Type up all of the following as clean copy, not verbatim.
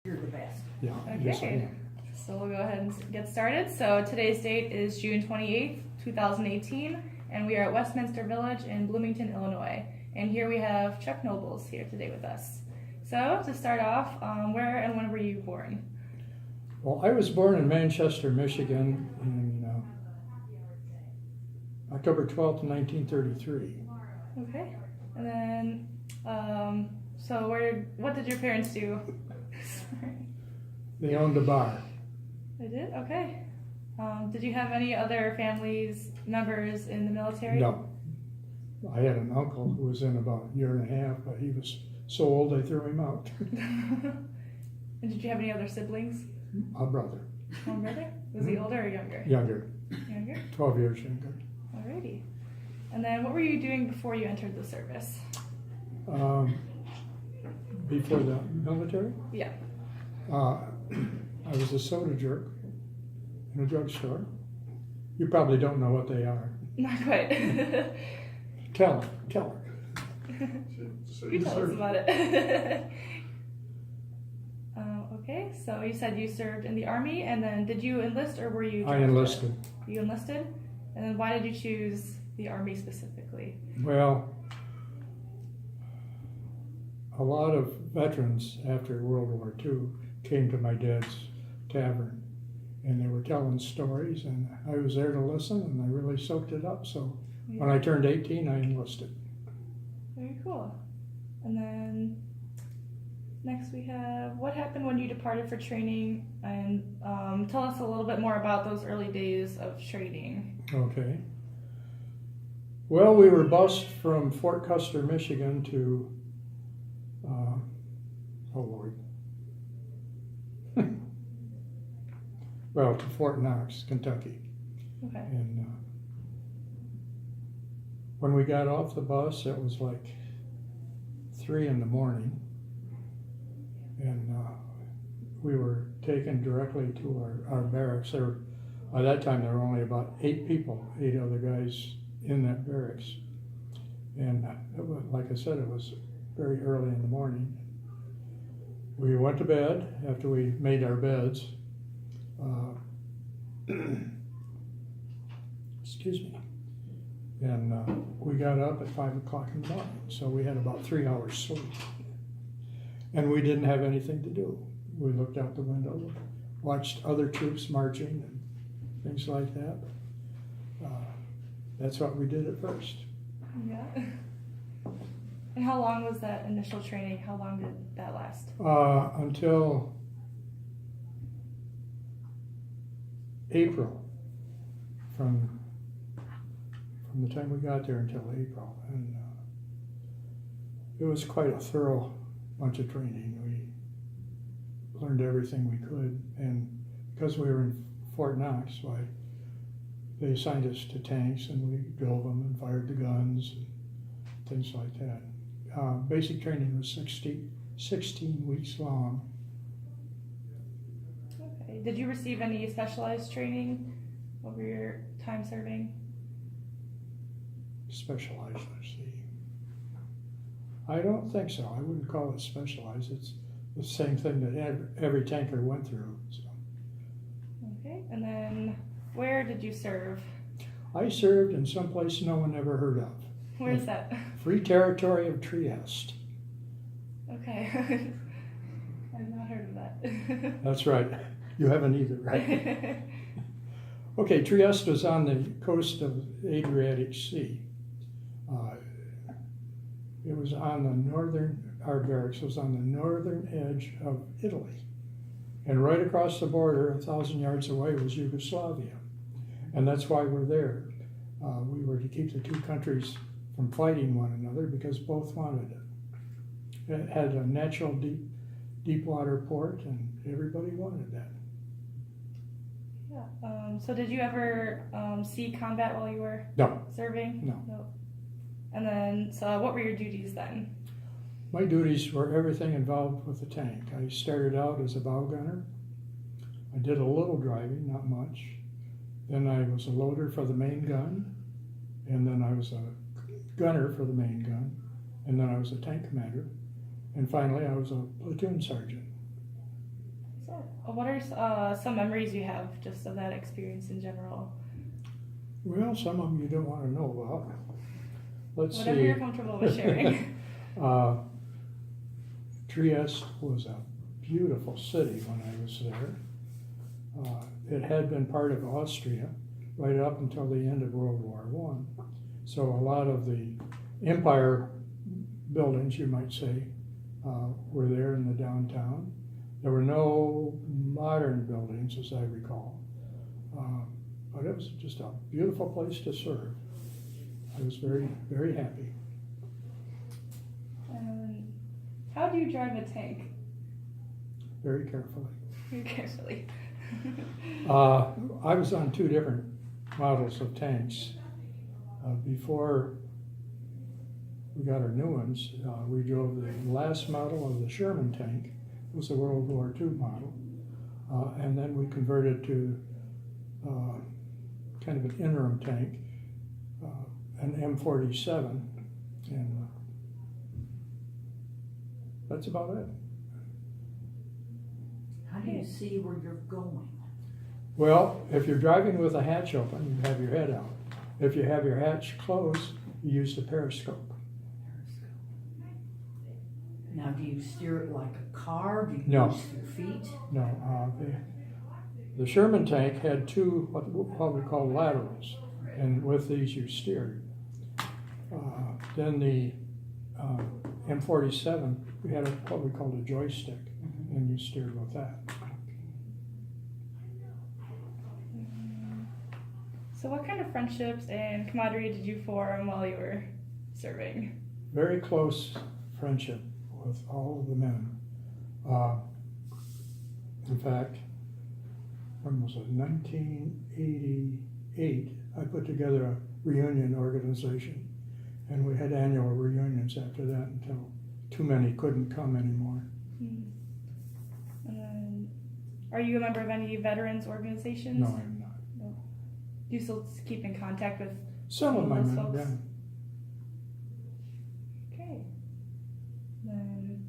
You're the best. Yeah, yes, I Okay, am. so we'll go ahead and get started. So today's date is June 28th, 2018, and we are at Westminster Village in Bloomington, Illinois. And here we have Chuck Nobles here today with us. So to start off, where and when were you born? Well, I was born in Manchester, Michigan in October 12th, 1933. Okay, and then, so what did your parents do? They owned a bar. They did? Okay. Did you have any other families, members in the military? No. I had an uncle who was in about a year and a half, but he was so old they threw him out. And did you have any other siblings? A brother, One brother? Was he older or younger? younger, Younger? 12 years younger. Alrighty. And then what were you doing before you entered the service? Before the military, Yeah. I was a soda jerk in a drugstore. You probably don't know what they are. Not quite. Tell her. You tell us about it. Okay, so you said you served in the Army, and then did you enlist or were you I drafted? enlisted. You enlisted? And then why did you choose the Army specifically? Well, a lot of veterans after World War II came to my dad's tavern, and they were telling stories, and I was there to listen, and I really soaked it up. So when I turned 18, I enlisted. Very cool. And then next we have, what happened when you departed for training? And tell us a little bit more about those early days of training. Okay. Well, we were bused from Fort Custer, Michigan to, well, to Fort Knox, Kentucky. Okay. And when we got off the bus, it was like 3 in the morning, and we were taken directly to our barracks. By that time, there were only about 8 other guys in that barracks. And like I said, it was very early in the morning. We went to bed after we made our beds. Excuse me. And we got up at 5 o'clock in the morning, so we had about 3 hours sleep. And we didn't have anything to do. We looked out the window, watched other troops marching and things like that. That's what we did at first. Yeah. And how long was that initial training? How long did that last? Until April, from the time we got there until April, and it was quite a thorough bunch of training. We learned everything we could, and because we were in Fort Knox, why they assigned us to tanks, and we drove them and fired the guns and things like that. Basic training was 16 weeks long. Okay. Did you receive any specialized training over your time serving? Specialized, let's see. I don't think so. I wouldn't call it specialized. It's the same thing that every tanker went through. So. Okay. And then where did you serve? I served in some place no one ever heard of. Where is that? Free Territory of Trieste. Okay. I've not heard of that. That's right. You haven't either, right? Okay, Trieste was on the coast of the Adriatic Sea. It was on the our barracks was on the northern edge of Italy. And right across the border, 1,000 yards away, was Yugoslavia. And that's why we're there. We were to keep the two countries from fighting one another because both wanted it. It had a natural deep water port, and everybody wanted that. Yeah. So did you ever see combat while you were No. serving? No. And then, so what were your duties then? My duties were everything involved with the tank. I started out as a bow gunner. I did a little driving, not much. Then I was a loader for the main gun, and then I was a gunner for the main gun, and then I was a tank commander, and finally I was a platoon sergeant. So, what are some memories you have just of that experience in general? Well, some of them you don't want to know about. Let's Whatever see. you're comfortable with sharing. Trieste was a beautiful city when I was there. It had been part of Austria right up until the end of World War I. So a lot of the empire buildings, you might say, were there in the downtown. There were no modern buildings, as I recall. But it was just a beautiful place to serve. I was very, very happy. How do you drive a tank? Very carefully. Very carefully. I was on 2 different models of tanks. Before we got our new ones, we drove the last model of the Sherman tank. It was a World War II model. And then we converted to kind of an interim tank, an M47. And that's about it. How do you see where you're going? Well, if you're driving with a hatch open, you have your head out. If you have your hatch closed, you use the periscope. Now, do you steer it like a car? Do you No. use your feet? No, the Sherman tank had 2 what we call laterals, and with these you steered. Then the M47, we had what we called a joystick, and you steered with that. So what kind of friendships and camaraderie did you form while you were serving? Very close friendship with all of the men. In fact, when was it, 1988, I put together a reunion organization, and we had annual reunions after that until too many couldn't come anymore. Are you a member of any veterans organizations? No, I'm not. No. Do you still keep in contact with Some of my those men, folks? yeah. Okay. Then,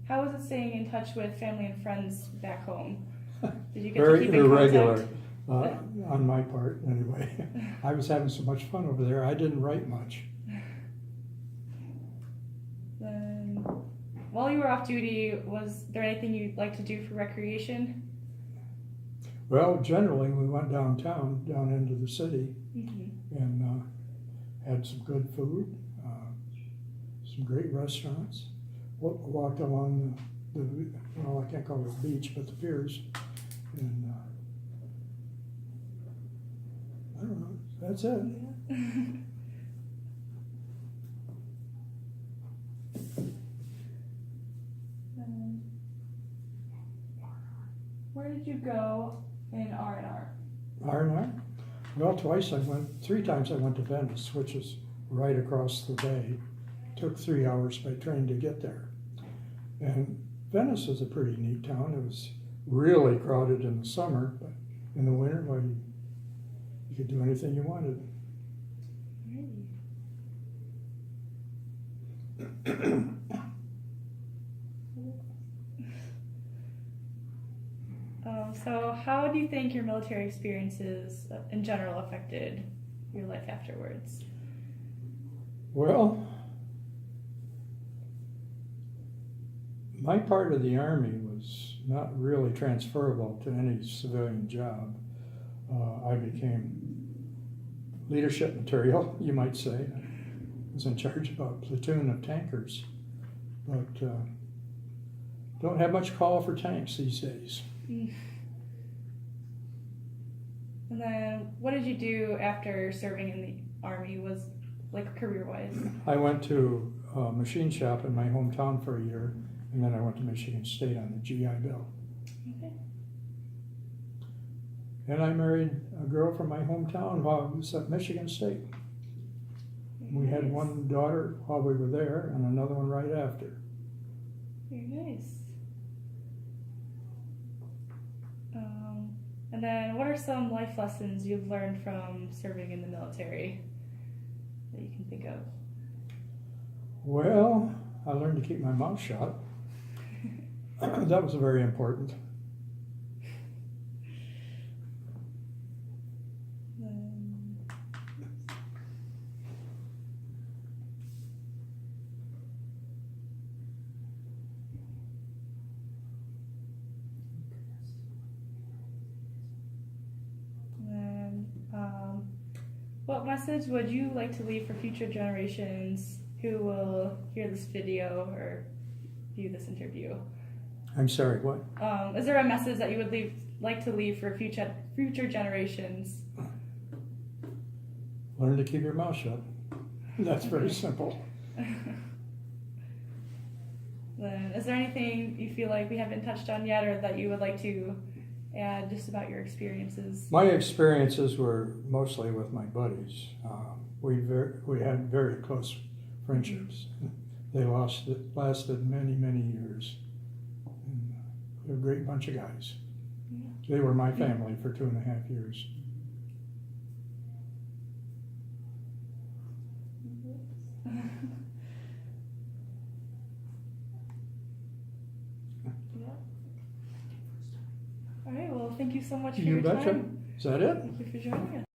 how was it staying in touch with family and friends back home? Did you get to Very keep in irregular, contact? on my part anyway. I was having so much fun over there, I didn't write much. Then, while you were off duty, was there anything you'd like to do for recreation? Well, generally, we went downtown, down into the city, Mm-hmm. and had some good food, some great restaurants. Walked along the well, I can't call it a beach, but the piers, and I don't know. That's it. Where did you go in R&R? R&R. Well, 3 times I went to Venice, which is right across the bay. Took 3 hours by train to get there. And Venice is a pretty neat town. It was really crowded in the summer, but in the winter, well, you could do anything you wanted. So how do you think your military experiences in general affected your life afterwards? Well, my part of the Army was not really transferable to any civilian job. I became leadership material, you might say. I was in charge of a platoon of tankers, but don't have much call for tanks these days. And then what did you do after serving in the Army, was like career-wise? I went to a machine shop in my hometown for a year, and then I went to Michigan State on the GI Bill. Okay. And I married a girl from my hometown while I was at Michigan State. We had Nice. one daughter while we were there and another one right after. Very nice. And then what are some life lessons you've learned from serving in the military that you can think of? Well, I learned to keep my mouth shut. That was very important. What message would you like to leave for future generations who will hear this video or view this interview? I'm sorry, what? Is there a message that you would like to leave for future generations? Learn to keep your mouth shut. That's very simple. Then, is there anything you feel like we haven't touched on yet, or that you would like to add just about your experiences? My experiences were mostly with my buddies. We had very close friendships. They lasted many, many years. And they're a great bunch of guys. Yeah. They were my family for 2.5 years. All right, well, thank you so much for You your betcha. time. Is that it? Thank you for joining us.